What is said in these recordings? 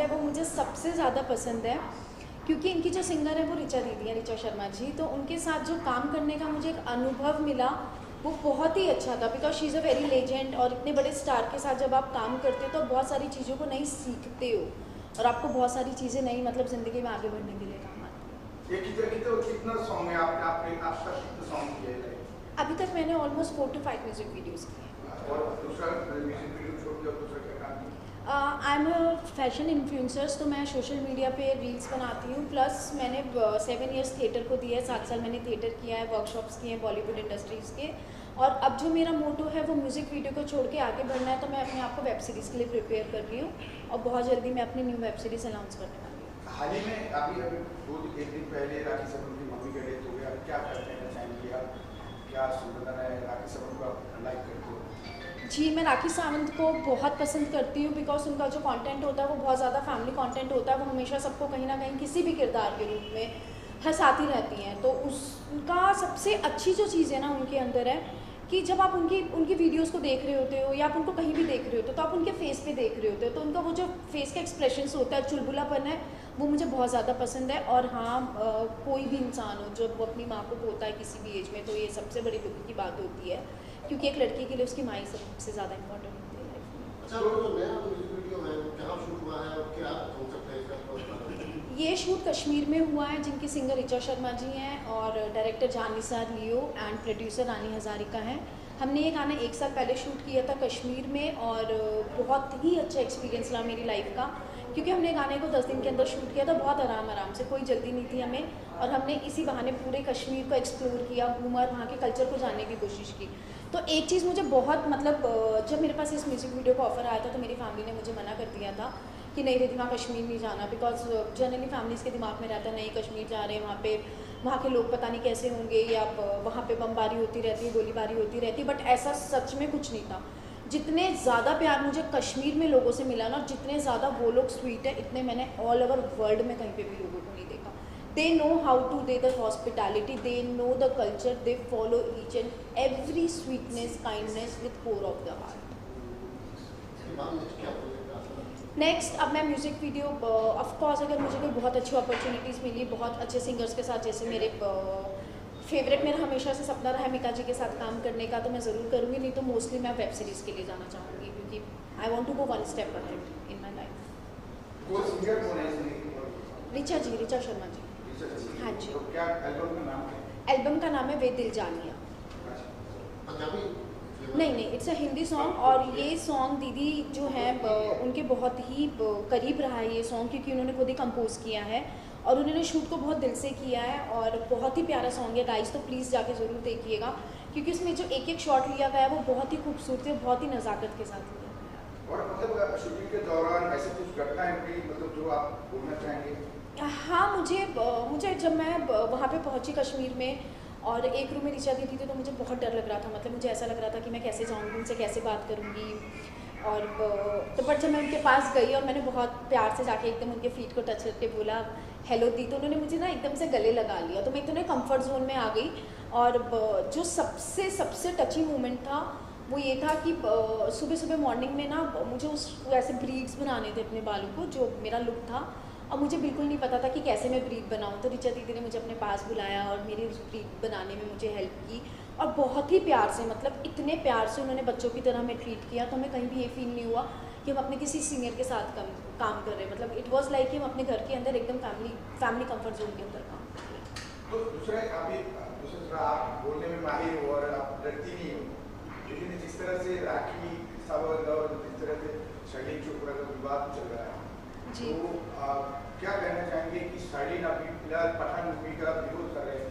है वो मुझे सबसे ज़्यादा पसंद है, क्योंकि इनकी जो सिंगर है वो ऋचा दीदी हैं, ऋचा शर्मा जी। तो उनके साथ जो काम करने का मुझे एक अनुभव मिला वो बहुत ही अच्छा था, because she is a very legend. और इतने बड़े स्टार के साथ जब आप काम करते हो तो बहुत सारी चीज़ों को नई सीखते हो और आपको बहुत सारी चीज़ें नई मतलब ज़िंदगी में आगे बढ़ने के लिए काम आती है। कितना सॉन्ग है आपने आप तक कितने सॉन्ग किए हैं? अभी तक मैंने ऑलमोस्ट 4 to 5 म्यूजिक वीडियोज़ किए हैं। और दूसरा म्यूजिक वीडियो छोड़ के दूसरा क्या काम किया? I am a fashion influencers, तो मैं सोशल मीडिया पे रील्स बनाती हूँ। प्लस मैंने 7 ईयर्स थिएटर को दिया है, 7 साल मैंने थिएटर किया है, वर्कशॉप्स किए हैं बॉलीवुड इंडस्ट्रीज़ के। और अब जो मेरा मोटो है वो म्यूज़िक वीडियो को छोड़ के आगे बढ़ना है, तो मैं अपने आप को वेब सीरीज़ के लिए प्रिपेयर कर रही हूँ और बहुत जल्दी मैं अपनी न्यू वेब सीरीज़ अनाउंस करने वाली हूँ। हाल ही में अभी एक दिन पहले राखी सावंत की मम्मी का डेथ हो गया। क्या कहना चाहेंगे आप? क्या संवेदना है राखी सावंत को आप लाइक करते हो? जी, मैं राखी सावंत को बहुत पसंद करती हूँ, बिकॉज उनका जो कंटेंट होता है वो बहुत ज़्यादा फैमिली कंटेंट होता है। वो हमेशा सबको कहीं ना कहीं किसी भी किरदार के रूप में हंसाती रहती हैं। तो उसका सबसे अच्छी जो चीज़ है ना उनके अंदर है कि जब आप उनकी वीडियोस को देख रहे होते हो या आप उनको कहीं भी देख रहे होते हो तो आप उनके फेस पे देख रहे होते हो, तो उनका वो जो फेस का एक्सप्रेशंस होता है, चुलबुलापन है, वो मुझे बहुत ज़्यादा पसंद है। और हाँ, कोई भी इंसान हो जब वो अपनी माँ को खोता है किसी भी एज में, तो ये सबसे बड़ी दुख की बात होती है, क्योंकि एक लड़की के लिए उसकी माँ ही सबसे ज़्यादा इम्पोर्टेंट होती है लाइफ में। अच्छा, वो जो नया म्यूजिक वीडियो है वो कहाँ शूट हुआ है और क्या कॉन्सेप्ट है इसका? ये शूट कश्मीर में हुआ है, जिनकी सिंगर ऋचा शर्मा जी हैं और director Jannisar Leo and producer रानी हज़ारिका हैं। हमने ये गाना 1 साल पहले शूट किया था कश्मीर में और बहुत ही अच्छा एक्सपीरियंस रहा मेरी लाइफ का, क्योंकि हमने गाने को 10 दिन के अंदर शूट किया था, बहुत आराम से, कोई जल्दी नहीं थी हमें। और हमने इसी बहाने पूरे कश्मीर को एक्सप्लोर किया, घूमा और वहाँ के कल्चर को जानने की कोशिश की। तो एक चीज़ मुझे बहुत मतलब जब मेरे पास इस म्यूज़िक वीडियो का ऑफर आया था तो मेरी फैमिली ने मुझे मना कर दिया था कि नहीं रिद्धि वहाँ कश्मीर नहीं जाना, बिकॉज जनरली फैमिलीज़ के दिमाग में रहता है नहीं कश्मीर जा रहे हैं, वहाँ के लोग पता नहीं कैसे होंगे, या वहाँ पे बमबारी होती रहती है, गोलीबारी होती रहती है। बट ऐसा सच में कुछ नहीं था। जितने ज़्यादा प्यार मुझे कश्मीर में लोगों से मिला ना, जितने ज़्यादा वो लोग स्वीट है, इतने मैंने ऑल ओवर वर्ल्ड में कहीं पे भी लोगों को नहीं देखा। दे नो हाउ टू दे the hospitality, they know the culture, they follow each and every sweetness kindness with core of the heart. Next अब मैं म्यूज़िक वीडियो ऑफकोर्स अगर मुझे कोई बहुत अच्छी अपॉर्चुनिटीज़ मिली बहुत अच्छे सिंगर्स के साथ, जैसे मेरे फेवरेट मेरा हमेशा से सपना रहा है मिका जी के साथ काम करने का, तो मैं ज़रूर करूँगी। नहीं तो मोस्टली मैं वेब सीरीज़ के लिए जाना चाहूँगी, क्योंकि I want to go 1 step ahead in my life. वो सिंगर कौन है इसमें? ऋचा जी, ऋचा शर्मा जी। हाँ जी। तो क्या एल्बम का नाम क्या है? एल्बम का नाम है वे दिल जानिया। पंजाबी? नहीं, इट्स अ हिंदी सॉन्ग। और ये सॉन्ग दीदी जो हैं उनके बहुत ही करीब रहा है ये सॉन्ग, क्योंकि उन्होंने खुद ही कंपोज किया है और उन्होंने शूट को बहुत दिल से किया है और बहुत ही प्यारा सॉन्ग है गाइस, तो प्लीज़ जाके ज़रूर देखिएगा, क्योंकि उसमें जो एक एक शॉट लिया गया है वो बहुत ही खूबसूरती और बहुत ही नज़ाकत के साथ लिया गया है। और मतलब शूटिंग के दौरान ऐसे कुछ घटना है कि मतलब जो आप बोलना चाहेंगे? हाँ, मुझे जब मैं वहाँ पे पहुँची कश्मीर में और एक रूम में ऋचा दीदी थी तो मुझे बहुत डर लग रहा था। मतलब मुझे ऐसा लग रहा था कि मैं कैसे जाऊँगी, उनसे कैसे बात करूँगी। और तो बट जब मैं उनके पास गई और मैंने बहुत प्यार से जाके एकदम उनके फीट को टच करके बोला हेलो दी, तो उन्होंने मुझे ना एकदम से गले लगा लिया, तो मैं इतने कंफर्ट जोन में आ गई। और जो सबसे टची मोमेंट था वो ये था कि सुबह सुबह मॉर्निंग में ना मुझे उस ऐसे ब्रीड्स बनाने थे अपने बालों को, जो मेरा लुक था, और मुझे बिल्कुल नहीं पता था कि कैसे मैं ब्रीड बनाऊँ। तो ऋचा दीदी ने मुझे अपने पास बुलाया और मेरी उस ब्रीड बनाने में मुझे हेल्प की और बहुत ही प्यार से, मतलब इतने प्यार से उन्होंने बच्चों की तरह हमें ट्रीट किया। तो हमें कहीं भी ये फील नहीं हुआ कि हम अपने किसी सीनियर के साथ काम कर रहे हैं। मतलब इट वाज लाइक कि हम अपने घर के अंदर एकदम फैमिली कंफर्ट जोन के अंदर काम कर रहे हैं। तो दूसरा आप बोलने में माहिर हो और आप डरती नहीं हो, लेकिन जिस तरह से राखी सावंत और जिस तरह से शर्लिन चोपड़ा का विवाद चल रहा है जी। तो क्या कहना चाहेंगे कि शर्लिन अभी फिलहाल पठान मूवी का विरोध कर रहे हैं,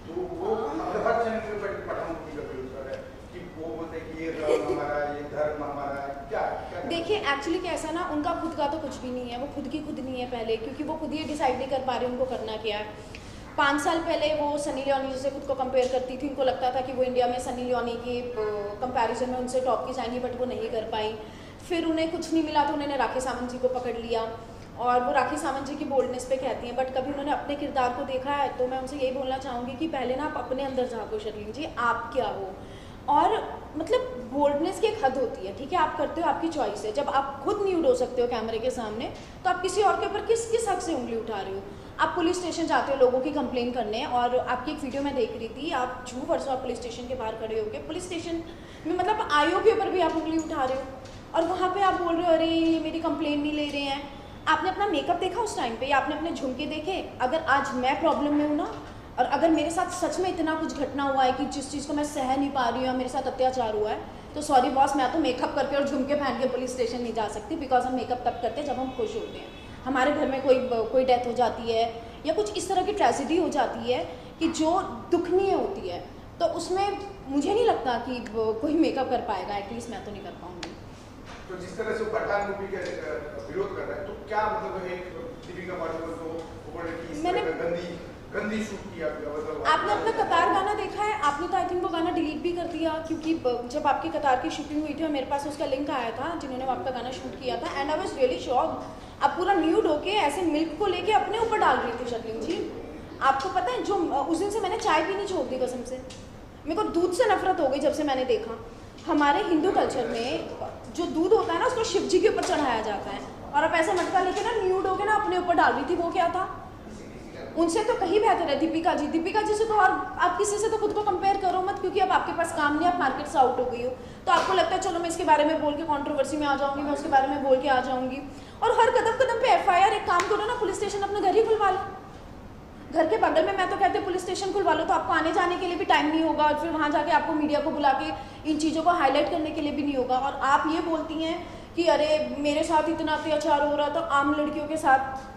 तो वो हर चैनल पर पठान मूवी का विरोध कर रहे हैं कि वो बोलते हैं कि ये धर्म हमारा है, ये धर्म हमारा है। क्या देखिए एक्चुअली कैसा ना, उनका खुद का तो कुछ भी नहीं है, वो खुद की खुद नहीं है पहले, क्योंकि वो खुद ही डिसाइड नहीं कर पा रहे उनको करना क्या है। 5 साल पहले वो सनी लियोनी से खुद को कंपेयर करती थी, उनको लगता था कि वो इंडिया में सनी लियोनी की कंपैरिजन में उनसे टॉप की जाएंगी, बट वो नहीं कर पाई। फिर उन्हें कुछ नहीं मिला तो उन्होंने राखी सावंत जी को पकड़ लिया और वो राखी सावंत जी की बोल्डनेस पे कहती हैं, बट कभी उन्होंने अपने किरदार को देखा है? तो मैं उनसे यही बोलना चाहूँगी कि पहले ना आप अपने अंदर झाँको शर्लिन जी, आप क्या हो। और मतलब बोल्डनेस की एक हद होती है, ठीक है, आप करते हो, आपकी चॉइस है। जब आप खुद न्यूड हो सकते हो कैमरे के सामने, तो आप किसी और के ऊपर किस हक से उंगली उठा रहे हो? आप पुलिस स्टेशन जाते हो लोगों की कंप्लेन करने, और आपकी एक वीडियो मैं देख रही थी, आप झूठ परसों आप पुलिस स्टेशन के बाहर खड़े होकर पुलिस स्टेशन में मतलब आईओ के ऊपर भी आप उंगली उठा रहे हो, और वहाँ पे आप बोल रहे हो अरे मेरी कंप्लेन नहीं ले रहे हैं। आपने अपना मेकअप देखा उस टाइम पे, या आपने अपने झुमके देखे? अगर आज मैं प्रॉब्लम में हूँ ना, और अगर मेरे साथ सच में इतना कुछ घटना हुआ है कि जिस चीज़ को मैं सह नहीं पा रही हूँ, मेरे साथ अत्याचार हुआ है, तो सॉरी बॉस, मैं तो मेकअप करके और झुमके पहन के पुलिस स्टेशन नहीं जा सकती, बिकॉज हम मेकअप तब करते हैं जब हम खुश होते हैं। हमारे घर में कोई डेथ हो जाती है या कुछ इस तरह की ट्रेजेडी हो जाती है कि जो दुखनीय होती है, तो उसमें मुझे नहीं लगता कि कोई मेकअप कर पाएगा, एटलीस्ट मैं तो नहीं कर पाऊँगी। तो जिस तरह से पठान मूवी का विरोध कर रहा है, तो क्या मतलब है दीपिका पादुकोण को ऊपर की मैंने गंदी शूट किया? मतलब आपने अपना कतार गाना देखा है? आपने तो आई थिंक वो गाना डिलीट भी कर दिया, क्योंकि जब आपकी कतार की शूटिंग हुई थी और मेरे पास उसका लिंक आया था जिन्होंने आपका गाना शूट किया था, and I was really shocked. आप पूरा न्यूड होके ऐसे मिल्क को लेके अपने ऊपर डाल रही थी शर्लिन जी। आपको पता है, जो उस दिन से मैंने चाय पीनी छोड़ दी कसम से। मेरे को दूध से नफरत हो गई जब से मैंने देखा। हमारे हिंदू कल्चर में जो दूध होता है ना, उसको शिव जी के ऊपर चढ़ाया जाता है, और आप ऐसा मटका लेके ना न्यूड होके ना अपने ऊपर डाल रही थी। वो क्या था? उनसे तो कहीं बेहतर है दीपिका जी से तो, और आप किसी से तो खुद को कंपेयर करो मत, क्योंकि अब आपके पास काम नहीं, आप मार्केट से आउट हो गई हो, तो आपको लगता है चलो मैं इसके बारे में बोल के कंट्रोवर्सी में आ जाऊंगी, मैं उसके बारे में बोल के आ जाऊंगी, और हर कदम कदम पे एफआईआर। एक काम करो ना, पुलिस स्टेशन अपने घर ही खुलवा लो, घर के बगल में। मैं तो कहती हूँ पुलिस स्टेशन खुलवा लो, तो आपको आने जाने के लिए भी टाइम नहीं होगा, और फिर वहाँ जाके आपको मीडिया को बुला के इन चीज़ों को हाईलाइट करने के लिए भी नहीं होगा। और आप ये बोलती हैं कि अरे मेरे साथ इतना अत्याचार हो रहा, तो आम लड़कियों के साथ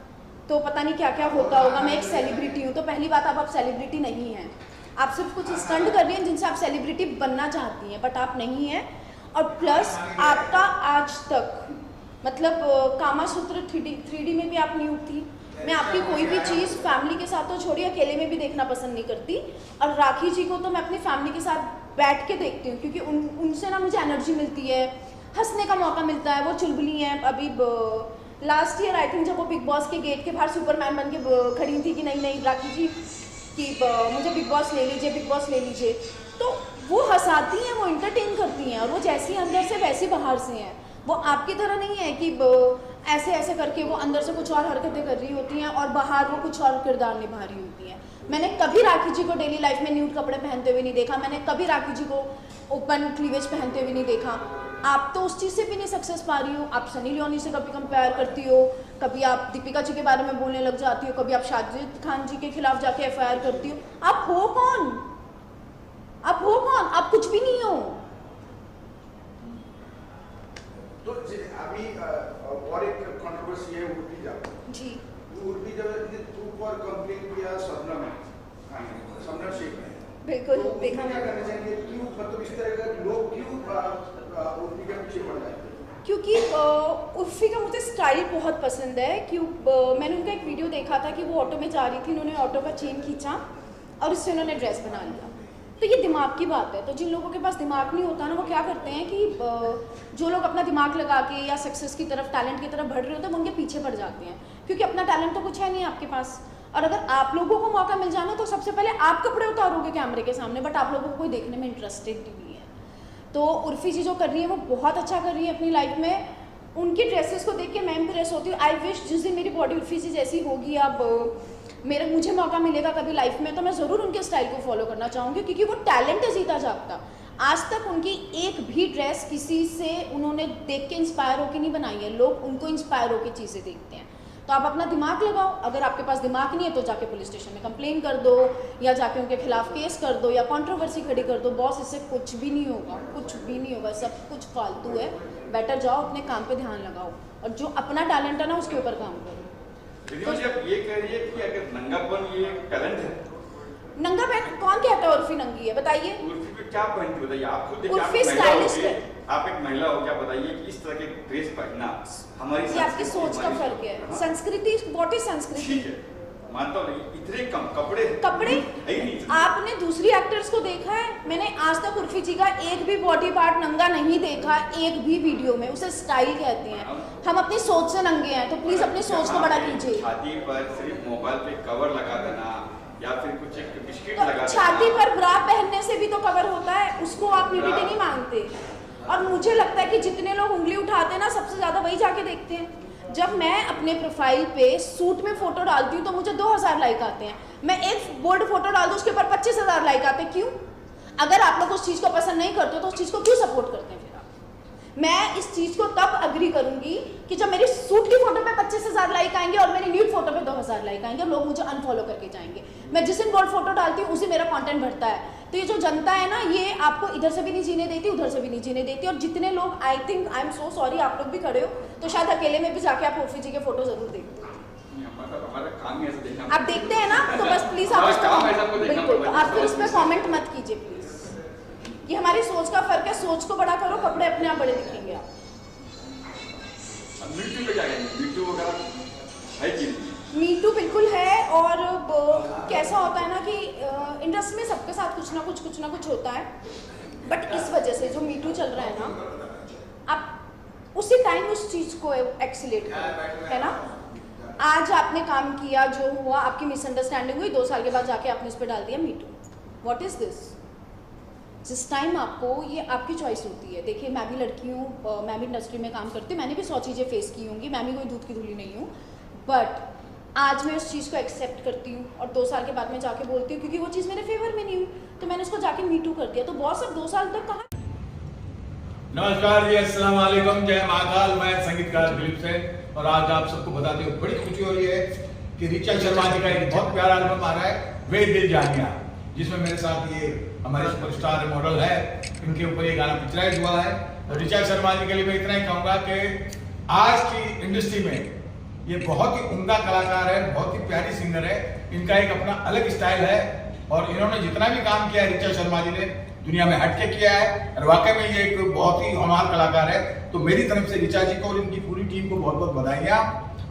तो पता नहीं क्या क्या होता होगा, मैं एक सेलिब्रिटी हूँ। तो पहली बात, आप सेलिब्रिटी नहीं हैं, आप सिर्फ कुछ स्टंट कर रही हैं जिनसे आप सेलिब्रिटी बनना चाहती हैं, बट आप नहीं हैं। और प्लस आपका आज तक मतलब कामासूत्र 3D में भी आप न्यूड थी। मैं आपकी कोई भी चीज़ फैमिली के साथ तो छोड़िए, अकेले में भी देखना पसंद नहीं करती। और राखी जी को तो मैं अपनी फैमिली के साथ बैठ के देखती हूँ, क्योंकि उनसे ना मुझे एनर्जी मिलती है, हंसने का मौका मिलता है। वो चुलबुली हैं। अभी लास्ट ईयर आई थिंक जब वो बिग बॉस के गेट के बाहर सुपरमैन बन के खड़ी थी कि नहीं राखी जी कि मुझे बिग बॉस ले लीजिए, बिग बॉस ले लीजिए, तो वो हंसाती हैं, वो इंटरटेन करती हैं, और वो जैसी अंदर से वैसी बाहर से हैं। वो आपकी तरह नहीं है कि ऐसे ऐसे करके वो अंदर से कुछ और हरकतें कर रही होती हैं और बाहर वो कुछ और किरदार निभा रही होती हैं। मैंने कभी राखी जी को डेली लाइफ में न्यूड कपड़े पहनते हुए नहीं देखा, मैंने कभी राखी जी को ओपन क्लीवेज पहनते हुए नहीं देखा। आप तो उस चीज़ से भी नहीं सक्सेस पा रही हो। आप सनी लियोनी से कभी कंपेयर करती हो, कभी आप दीपिका जी के बारे में बोलने लग जाती हो, कभी आप शाहिद खान जी के खिलाफ जाके एफआईआर करती हो। आप हो कौन? आप हो कौन? आप कुछ भी नहीं हो। तो अभी और एक कंट्रोवर्सी है उर्फी जावेद जी। उर्फी जावेद ने ग्रुप पर कंप्लेन किया शबनम शेख ने। बिल्कुल तो देखा। क्या करना चाहिए? क्यों मतलब इस तरह का लोग क्यों उर्फी के पीछे पड़ जाते हैं? क्योंकि उर्फी का मुझे स्टाइल बहुत पसंद है। मैंने उनका एक वीडियो देखा था कि वो ऑटो में जा रही थी, उन्होंने ऑटो का चेन खींचा और उससे उन्होंने ड्रेस बना लिया। तो ये दिमाग की बात है। तो जिन लोगों के पास दिमाग नहीं होता ना, वो क्या करते हैं कि जो लोग अपना दिमाग लगा के या सक्सेस की तरफ, टैलेंट की तरफ बढ़ रहे होते हैं, वो उनके पीछे पड़ जाते हैं, क्योंकि अपना टैलेंट तो कुछ है नहीं आपके पास। और अगर आप लोगों को मौका मिल जाना तो सबसे पहले आप कपड़े उतारोगे कैमरे के सामने, बट आप लोगों को कोई देखने में इंटरेस्टेड नहीं है। तो उर्फी जी जो कर रही है वो बहुत अच्छा कर रही है अपनी लाइफ में। उनकी ड्रेसेस को देख के मैं इंप्रेस होती हूँ। आई विश जिस दिन मेरी बॉडी उर्फी जी जैसी होगी, अब मुझे मौका मिलेगा कभी लाइफ में, तो मैं ज़रूर उनके स्टाइल को फॉलो करना चाहूँगी, क्योंकि वो टैलेंट है जीता जागता। आज तक उनकी एक भी ड्रेस किसी से उन्होंने देख के इंस्पायर होकर नहीं बनाई है, लोग उनको इंस्पायर होकर चीज़ें देखते हैं। तो आप अपना दिमाग लगाओ। अगर आपके पास दिमाग नहीं है तो जाके पुलिस स्टेशन में कंप्लेन कर दो, या जाके उनके खिलाफ केस कर दो, या कंट्रोवर्सी खड़ी कर दो। बॉस, इससे कुछ भी नहीं होगा, कुछ भी नहीं होगा, सब कुछ फालतू है। बेटर जाओ अपने काम पे ध्यान लगाओ, और जो अपना टैलेंट है ना उसके ऊपर काम करो। तो जब ये कह रही है कि अगर नंगापन ये टैलेंट है, नंगा पहन कौन कहता है उर्फी नंगी है? बताइए। उर्फी पे क्या पहनती बताइए? आप खुद उर्फी स्टाइलिश है। आप एक महिला हो, क्या बताइए कि इस तरह के ड्रेस पहनना हमारी ये आपकी सोच का फर्क है। संस्कृति, व्हाट इज संस्कृति? ठीक है, मानता हूँ, इतने कम कपड़े आपने दूसरी एक्टर्स को देखा है? मैंने आज तक उर्फी जी का एक भी बॉडी पार्ट नंगा नहीं देखा, एक भी वीडियो में। उसे स्टाइल कहते हैं। हम अपनी सोच से नंगे हैं, तो प्लीज अपनी सोच को बड़ा कीजिए। छाती पर सिर्फ मोबाइल पे कवर लगा देना या फिर कुछ एक बिस्किट तो लगा छाती पर ब्रा पहनने से भी तो कवर होता है, उसको आप न्यूडिटी नहीं मांगते। और मुझे लगता है कि जितने लोग उंगली उठाते हैं ना, सबसे ज्यादा वही जाके देखते हैं। जब मैं अपने प्रोफाइल पे सूट में फोटो डालती हूँ तो मुझे 2000 लाइक आते हैं। मैं एक बोल्ड फोटो डाल दूँ उसके ऊपर 25,000 लाइक आते हैं। क्यों? अगर आप लोग उस चीज को पसंद नहीं करते तो उस चीज को क्यों सपोर्ट करते हैं? फिर आप, मैं इस चीज को तब अग्री करूंगी कि जब मेरी सूट की फोटो पे 25,000 लाइक आएंगे और मेरी न्यूड फोटो पे 2000 लाइक आएंगे और लोग मुझे अनफॉलो करके जाएंगे। मैं जिस दिन बोल्ड फोटो डालती हूँ उसी मेरा कंटेंट बढ़ता है। तो ये जो जनता है ना, ये आपको इधर से भी नहीं जीने देती, उधर से भी नहीं जीने देती। और जितने लोग, I think, I am so sorry, आप लोग भी खड़े हो तो शायद अकेले में भी जाके आप उर्फी जी के फोटो जरूर देखते हो। हमारा काम ही ऐसा देखना। आप देखते हैं ना, तो बस प्लीज आप हमारा काम ऐसा आपको देखना बिल्कुल, पड़ता है। आप फिर इस पर कॉमेंट मत कीजिए प्लीज। ये हमारी सोच का फर्क है। सोच को बड़ा करो, कपड़े अपने आप बड़े दिखेंगे आप। मीटू पे क्या कहेंगे? मीटू वगैरह है कि नहीं? मीटू बिल्कुल है। और कैसा होता है ना कि इंडस्ट्री में सबके साथ कुछ ना कुछ होता है। बट इस वजह से जो मीटू चल रहा है ना, आप उसी टाइम उस चीज को एक्सीलेट करो, है ना। आज आपने काम किया, जो हुआ, आपकी मिसअंडरस्टैंडिंग हुई, 2 साल के बाद जाके आपने उस पर डाल दिया मीटू। What is this? जिस टाइम आपको, ये आपकी चॉइस होती है। देखिए, मैं भी लड़की हूँ, मैं भी इंडस्ट्री में काम करती हूँ, मैंने भी 100 चीज़ें फेस की होंगी, मैं भी कोई दूध की धुली नहीं हूँ। बट आज मैं उस चीज़ को एक्सेप्ट करती हूँ और 2 साल के बाद मैं जाके बोलती हूँ, क्योंकि वो चीज़ मेरे फेवर में नहीं हुई, तो मैंने उसको जाके मीटू कर दिया। तो बॉस अब 2 साल तक कहा। नमस्कार जी, अस्सलाम वालेकुम, जय महाकाल। मैं संगीतकार दिलीप सेन और आज आप सबको बताते हुए बड़ी खुशी हो रही है कि ऋचा शर्मा जी का एक बहुत प्यारा एल्बम आ रहा है, वे दिल जानिया, जिसमें मेरे साथ ये हमारे सुपरस्टार मॉडल है, इनके ऊपर ये गाना पिक्चराइज हुआ है। और ऋचा शर्मा जी के लिए मैं इतना ही कहूँगा कि आज की इंडस्ट्री में ये बहुत ही उम्दा कलाकार है, बहुत ही प्यारी सिंगर है। इनका एक अपना अलग स्टाइल है और इन्होंने जितना भी काम किया है ऋचा शर्मा जी ने, दुनिया में हटके किया है और वाकई में ये एक बहुत ही होनहार कलाकार है। तो मेरी तरफ से ऋचा जी को और इनकी पूरी टीम को बहुत बहुत बधाइयाँ।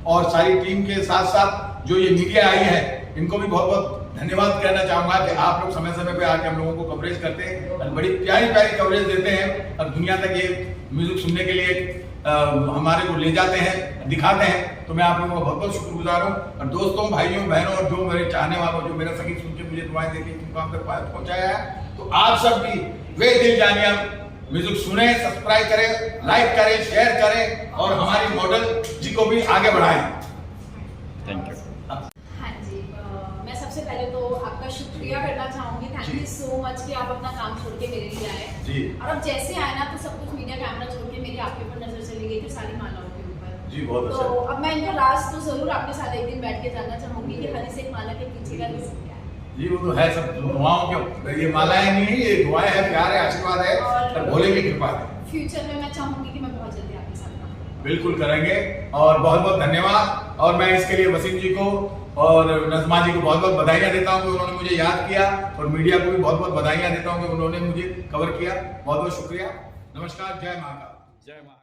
और सारी टीम के साथ साथ जो ये मीडिया आई है, इनको भी बहुत बहुत धन्यवाद कहना चाहूँगा कि आप लोग समय समय पे आके हम लोगों को कवरेज करते हैं और बड़ी प्यारी प्यारी कवरेज देते हैं और दुनिया तक ये म्यूजिक सुनने के लिए हमारे को ले जाते हैं, दिखाते हैं। तो मैं आप लोगों का बहुत बहुत शुक्रगुजार हूँ। और दोस्तों, भाइयों, बहनों और जो मेरे चाहने वालों, जो मेरा संगीत सुन के मुझे दुआएं देके मुकाम तक पहुँचाया है, तो आप सब भी वे दिल जानिया म्यूजिक सुने, सब्सक्राइब करें, लाइक करें, शेयर करें और हमारी मॉडल जी को भी आगे बढ़ाएं। Thank you. हाँ जी, मैं सबसे पहले तो आपका शुक्रिया करना चाहूँगी। थैंक यू सो मच कि आप अपना काम छोड़ के मेरे लिए आए जी। और अब जैसे आए ना, तो सब कुछ मीडिया कैमरा छोड़ के मेरी आपके ऊपर नजर चली गई थी, सारी मालाओं के ऊपर जी। बहुत तो अच्छा। अब मैं इनका राज तो जरूर आपके साथ एक दिन बैठ के जानना चाहूँगी कि हरी से एक माला के पीछे का रीजन क्या है। जी, वो तो है, सब दुआओं के, ये मालाएं नहीं है, ये दुआएं है, प्यार है, आशीर्वाद है और भोले की कृपा है। फ्यूचर में मैं चाहूँगी कि मैं बहुत जल्दी आपके साथ काम करूँ। बिल्कुल करेंगे और बहुत बहुत धन्यवाद। और मैं इसके लिए वसीम जी को और नज़मा जी को बहुत बहुत बधाइयाँ देता हूँ कि उन्होंने मुझे याद किया और मीडिया को भी बहुत बहुत बधाइयाँ देता हूँ कि उन्होंने मुझे कवर किया। बहुत बहुत शुक्रिया। नमस्कार, जय महाकाल। जय महाकाल।